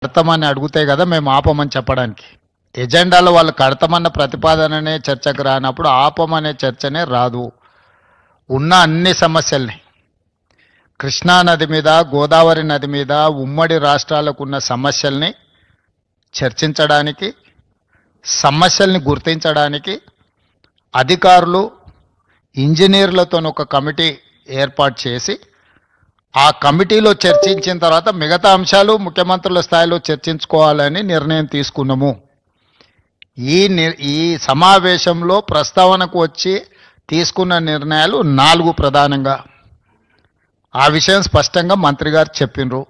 కడతామని అడిగితే కదా మేము ఆపమని చెప్పడానికి. ఎజెండాలో వాళ్ళు కడతామన్న ప్రతిపాదననే చర్చకు రానప్పుడు ఆపమనే చర్చనే రాదు. ఉన్న అన్ని సమస్యల్ని, కృష్ణా నది మీద, గోదావరి నది మీద, ఉమ్మడి రాష్ట్రాలకు ఉన్న సమస్యల్ని చర్చించడానికి, సమస్యల్ని గుర్తించడానికి అధికారులు, ఇంజనీర్లతో ఒక కమిటీ ఏర్పాటు చేసి ఆ కమిటీలో చర్చించిన తర్వాత మిగతా అంశాలు ముఖ్యమంత్రుల స్థాయిలో చర్చించుకోవాలని నిర్ణయం తీసుకున్నాము. ఈ సమావేశంలో ప్రస్తావనకు వచ్చి తీసుకున్న నిర్ణయాలు 4 ప్రధానంగా. ఆ విషయం స్పష్టంగా మంత్రి గారు చెప్పినరు.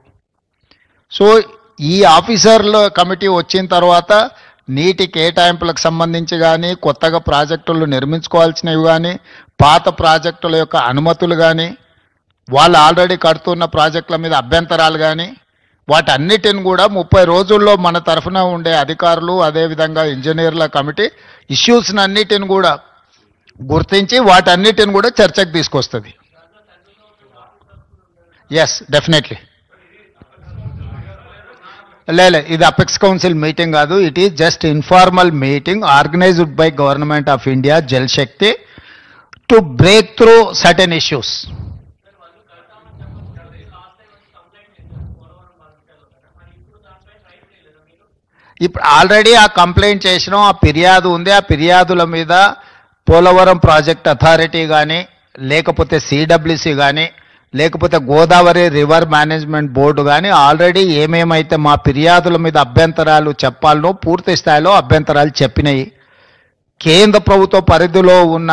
సో ఈ ఆఫీసర్ల కమిటీ వచ్చిన తర్వాత నీటి కేటాయింపులకు సంబంధించి కానీ, కొత్తగా ప్రాజెక్టులు నిర్మించుకోవాల్సినవి కానీ, పాత ప్రాజెక్టుల యొక్క అనుమతులు కానీ, వాళ్ళు ఆల్రెడీ కడుతున్న ప్రాజెక్టుల మీద అభ్యంతరాలు కానీ, వాటన్నిటిని కూడా 30 రోజుల్లో మన తరఫున ఉండే అధికారులు, అదేవిధంగా ఇంజనీర్ల కమిటీ ఇష్యూస్ని అన్నిటిని కూడా గుర్తించి వాటన్నిటిని కూడా చర్చకు తీసుకొస్తుంది. Yes, definitely. లేదు, ఇది అపెక్స్ కౌన్సిల్ మీటింగ్ కాదు. It is just informal meeting organised by government of India, Jal Shakti, to break through certain issues. ఇప్పుడు ఆల్రెడీ ఆ కంప్లైంట్ చేసినాం, ఆ ఫిర్యాదు ఉంది. ఆ ఫిర్యాదుల మీద పోలవరం ప్రాజెక్ట్ అథారిటీ కానీ, లేకపోతే సిడబ్ల్యూసి కానీ, లేకపోతే గోదావరి రివర్ మేనేజ్మెంట్ బోర్డు కానీ ఆల్రెడీ ఏమేమైతే మా ఫిర్యాదుల మీద అభ్యంతరాలు చెప్పాలనో పూర్తి స్థాయిలో అభ్యంతరాలు చెప్పినాయి. కేంద్ర ప్రభుత్వ పరిధిలో ఉన్న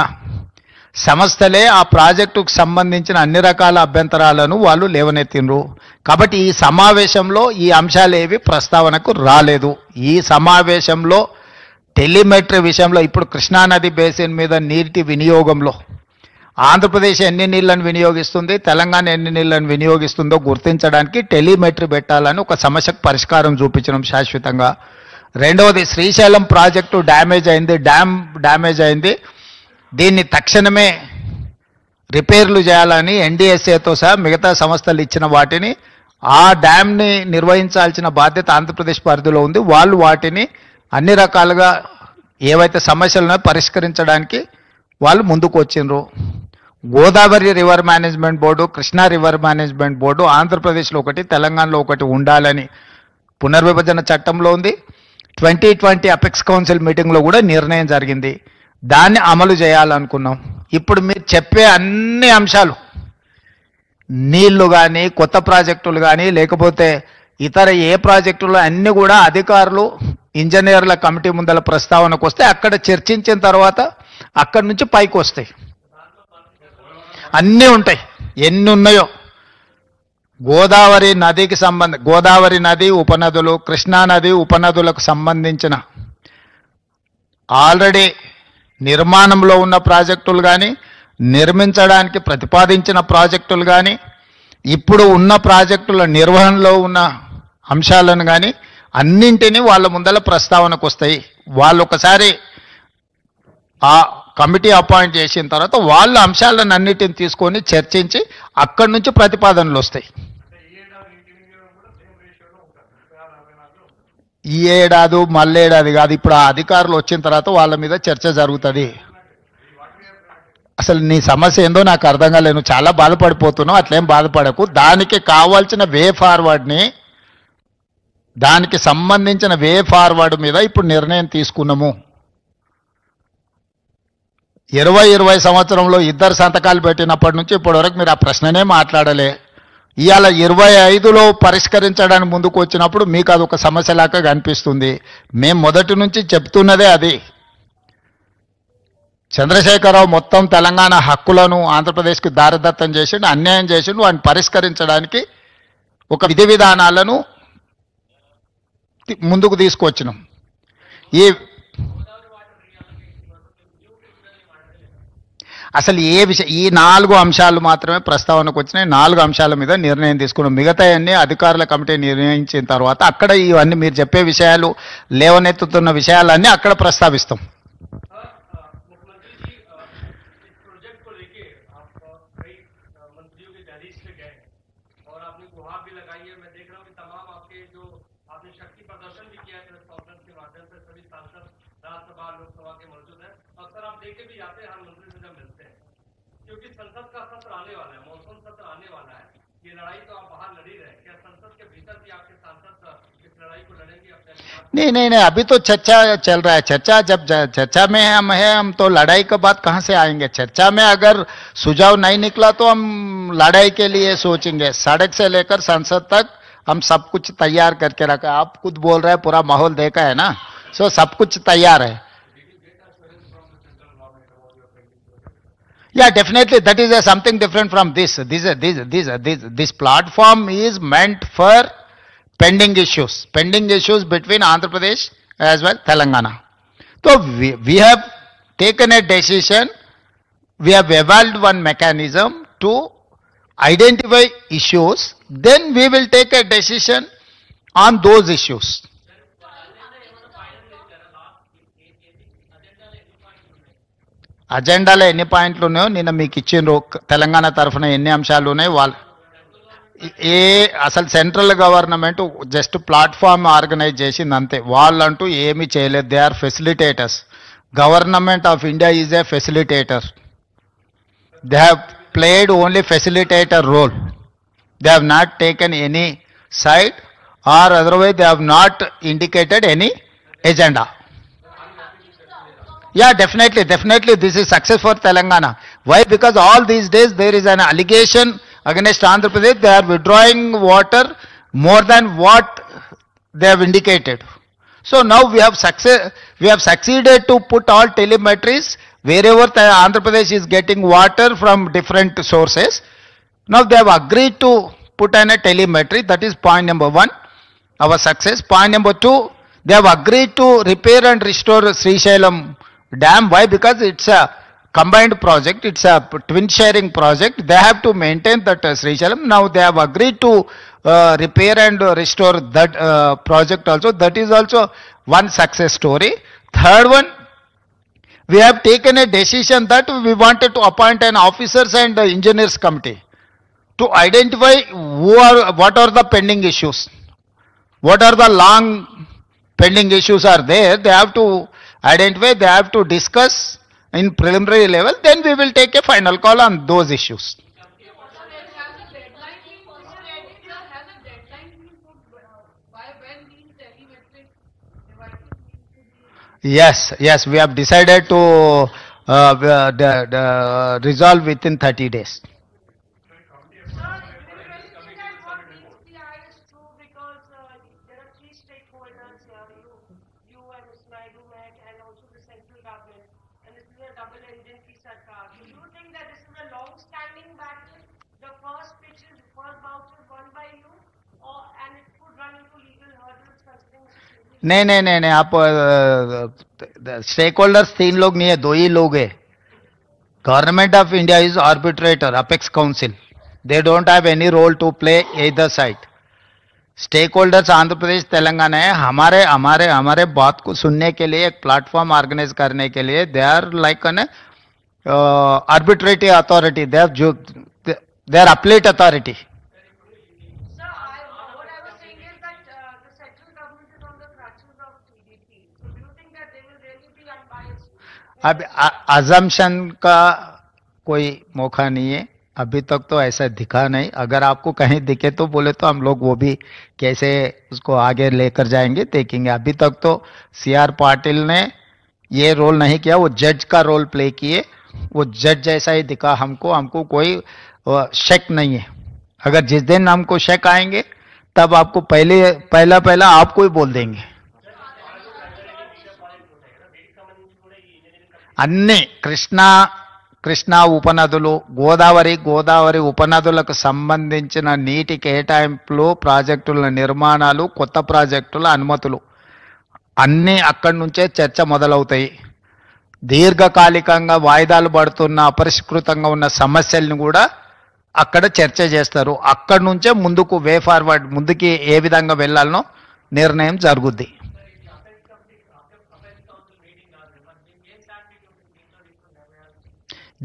సంస్థలే ఆ ప్రాజెక్టుకు సంబంధించిన అన్ని రకాల అభ్యంతరాలను వాళ్ళు లేవనెత్తినరు. కాబట్టి ఈ సమావేశంలో ఈ అంశాలు ఏవి ప్రస్తావనకు రాలేదు. ఈ సమావేశంలో టెలిమెట్రీ విషయంలో, ఇప్పుడు కృష్ణానది బేసిన్ మీద నీటి వినియోగంలో ఆంధ్రప్రదేశ్ ఎన్ని నీళ్లను వినియోగిస్తుంది, తెలంగాణ ఎన్ని నీళ్లను వినియోగిస్తుందో గుర్తించడానికి టెలిమెట్రీ పెట్టాలని ఒక సమస్యకు పరిష్కారం చూపించడం శాశ్వతంగా. రెండవది, శ్రీశైలం ప్రాజెక్టు డ్యామేజ్ అయింది, డ్యామ్ డ్యామేజ్ అయింది, దీన్ని తక్షణమే రిపేర్లు చేయాలని ఎన్డీఎస్ఏతో సహా మిగతా సంస్థలు ఇచ్చిన వాటిని, ఆ డ్యామ్ని నిర్వహించాల్సిన బాధ్యత ఆంధ్రప్రదేశ్ పరిధిలో ఉంది. వాళ్ళు వాటిని అన్ని రకాలుగా ఏవైతే సమస్యలను పరిష్కరించడానికి వాళ్ళు ముందుకు వచ్చిండ్రు. Godavari river management board, Krishna river management board ఆంధ్రప్రదేశ్లో ఒకటి, తెలంగాణలో ఒకటి ఉండాలని పునర్విభజన చట్టంలో ఉంది. 2020 అపెక్స్ కౌన్సిల్ మీటింగ్లో కూడా నిర్ణయం జరిగింది. దాన్ని అమలు చేయాలనుకున్నాం. ఇప్పుడు మీరు చెప్పే అన్ని అంశాలు, నీళ్లు కానీ, కొత్త ప్రాజెక్టులు కానీ, లేకపోతే ఇతర ఏ ప్రాజెక్టులు, అన్నీ కూడా అధికారులు, ఇంజనీర్ల కమిటీ ముందల ప్రస్తావనకు వస్తే అక్కడ చర్చించిన తర్వాత అక్కడి నుంచి పైకి వస్తాయి. అన్నీ ఉంటాయి, ఎన్ని ఉన్నాయో. గోదావరి నది ఉపనదులు, కృష్ణా నది ఉపనదులకు సంబంధించిన ఆల్రెడీ నిర్మాణంలో ఉన్న ప్రాజెక్టులు కానీ, నిర్మించడానికి ప్రతిపాదించిన ప్రాజెక్టులు కానీ, ఇప్పుడు ఉన్న ప్రాజెక్టుల నిర్వహణలో ఉన్న అంశాలను కానీ అన్నింటినీ వాళ్ళ ముందల ప్రస్తావనకు వస్తాయి. వాళ్ళు ఒకసారి ఆ కమిటీ అపాయింట్ చేసిన తర్వాత వాళ్ళ అంశాలను అన్నిటిని తీసుకొని చర్చించి అక్కడి నుంచి ప్రతిపాదనలు వస్తాయి. ఈ ఏడాది మళ్ళేడాది కాదు, ఇప్పుడు ఆ అధికారులు వచ్చిన తర్వాత వాళ్ళ మీద చర్చ జరుగుతుంది. అసలు నీ సమస్య ఏందో నాకు అర్థం కాలేదు. నువ్వు చాలా బాధపడిపోతున్నావు, అట్లేం బాధపడకు. దానికి కావాల్సిన వే ఫార్వర్డ్ని, దానికి సంబంధించిన వే ఫార్వర్డ్ మీద ఇప్పుడు నిర్ణయం తీసుకున్నాము. 2020 సంవత్సరంలో 2 సంతకాలు పెట్టినప్పటి నుంచి ఇప్పటివరకు మీరు ఆ ప్రశ్ననే మాట్లాడలే. ఇవాళ 25లో పరిష్కరించడానికి ముందుకు వచ్చినప్పుడు మీకు అదొక సమస్యలాగా కనిపిస్తుంది. మేము మొదటి నుంచి చెప్తున్నదే అది. చంద్రశేఖరరావు మొత్తం తెలంగాణ హక్కులను ఆంధ్రప్రదేశ్కి దారదత్తం చేసిండు, అన్యాయం చేసిండు. వాటిని పరిష్కరించడానికి ఒక విధి విధానాలను ముందుకు తీసుకొచ్చినాం. అసలు ఏ విషయం, ఈ 4 అంశాలు మాత్రమే ప్రస్తావనకు వచ్చినాయి. 4 అంశాల మీద నిర్ణయం తీసుకున్నాం. మిగతా అన్ని అధికారుల కమిటీ నిర్ణయించిన తర్వాత అక్కడ ఇవన్నీ మీరు చెప్పే విషయాలు, లేవనెత్తుతున్న విషయాలన్నీ అక్కడ ప్రస్తావిస్తాం. किया है प्रेस कॉन्फ्रेंस के माध्यम से सभी सांसद राज्यसभा लोकसभा के मौजूद हैं। अक्सर आप देखे भी जाते हैं, हम मंत्री से जब मिलते हैं, क्योंकि संसद का सत्र आने वाला है, मॉनसून सत्र आने वाला है। ये लड़ाई तो आप बाहर लड़ ही रहे, क्या संसद के भीतर भी आपके सांसद इस लड़ाई को लड़ेंगे अपने अधिकार? नहीं, अभी तो चर्चा चल रहा है। चर्चा जब चर्चा में हम तो लड़ाई के बाद कहां से आएंगे? चर्चा में अगर सुझाव नहीं निकला तो हम लड़ाई के लिए सोचेंगे। सड़क से लेकर संसद तक हम सब कुछ तैयार करके रखा है। आप खुद बोल रहे हैं, पूरा माहौल देखा है ना, सो सब कुछ तैयार है। Yeah, definitely that is something different from this. This platform is meant for pending issues between Andhra Pradesh as well Telangana. So we have taken a decision. We have evolved one mechanism to identify issues. Then we will take a decision on those issues. అజెండాలో ఎన్ని పాయింట్లు ఉన్నాయో నిన్న మీకు ఇచ్చిండ్రు. తెలంగాణ తరఫున ఎన్ని అంశాలు ఉన్నాయి వాళ్ళు అసలు central government just platform organise చేసింది అంతే. వాళ్ళంటూ ఏమీ చేయలేదు. They are facilitators. Government of India is a facilitator. They have played only facilitator role. They have not taken any side or otherwise they have not indicated any agenda. Yeah, definitely this is success for Telangana. Why? Because all these days there is an allegation against Andhra Pradesh. They are withdrawing water more than what they have indicated. So now we have succeeded to put all telemetries wherever Andhra Pradesh is getting water from different sources. Now they have agreed to put in a telemetry. That is point number 1, our success. Point number 2, they have agreed to repair and restore Srisailam dam. Why? Because it's a combined project, it's a twin sharing project. They have to maintain that Srisailam. Now they have agreed to repair and restore that project also. That is also one success story. Third one, we have taken a decision that we wanted to appoint an officers and engineers committee to identify what are the pending issues, what are the long pending issues are there. They have to identify, they have to discuss in preliminary level, then we will take a final call on those issues. Yes, we have decided to resolve within 30 days. नहीं, आप stake holders 3 लोग नहीं है, 2 ही लोग है. Government of India is arbitrator, apex council. They don't have any role to play either side. Stakeholders Andhra Pradesh Telangana है. हमारे बात को सुनने के लिए एक प्लेटफॉर्म ऑर्गेनाइज करने के लिए they are like an arbitrative authority. They are appellate authority. अब अजम्पशन का कोई मौका नहीं है. अभी तक तो ऐसा दिखा नहीं. अगर आपको कहीं दिखे तो बोले तो हम लोग वो भी कैसे उसको आगे लेकर जाएंगे देखेंगे. अभी तक तो CR पाटिल ने ये रोल नहीं किया. वो जज का रोल प्ले किए. वो जज जैसा ही दिखा हमको कोई शक नहीं है. अगर जिस दिन हमको शक आएंगे तब आपको पहला आपको ही बोल देंगे. అన్ని కృష్ణా ఉపనదులు, గోదావరి ఉపనదులకు సంబంధించిన నీటి కేటాయింపులు, ప్రాజెక్టుల నిర్మాణాలు, కొత్త ప్రాజెక్టుల అనుమతులు అన్నీ అక్కడి నుంచే చర్చ మొదలవుతాయి. దీర్ఘకాలికంగా వాయిదాలు పడుతున్న అపరిష్కృతంగా ఉన్న సమస్యలను కూడా అక్కడ చర్చ చేస్తారు. అక్కడి నుంచే ముందుకు వే ఫార్వర్డ్, ముందుకి ఏ విధంగా వెళ్ళాలనో నిర్ణయం జరుగుద్ది.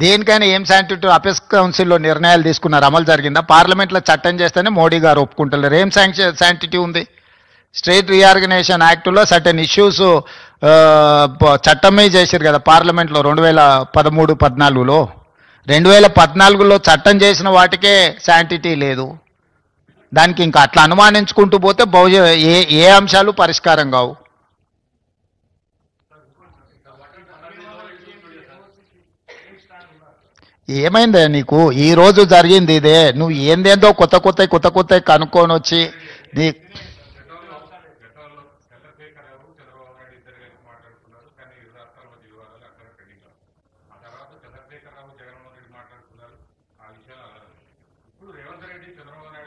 దేనికైనా ఏం శాంటిటీ అపెక్స్ కౌన్సిల్లో నిర్ణయాలు తీసుకున్నారు, అమలు జరిగిందా? పార్లమెంట్లో చట్టం చేస్తేనే మోడీ గారు ఒప్పుకుంటలేరు. ఏం శాంటిటీ ఉంది? స్టేట్ రీఆర్గనైజేషన్ యాక్ట్లో సర్టెన్ ఇష్యూస్ చట్టమే చేశారు కదా పార్లమెంట్లో 2013-14లో. 2014లో చట్టం చేసిన వాటికే శాంటిటీ లేదు. దానికి ఇంకా అట్లా అనుమానించుకుంటూ పోతే ఏ అంశాలు పరిష్కారం కావు. ఏమైందే నీకు ఈ రోజు జరిగింది ఇదే. నువ్వు ఏందేందో కొత్త కనుక్కొని వచ్చి నీ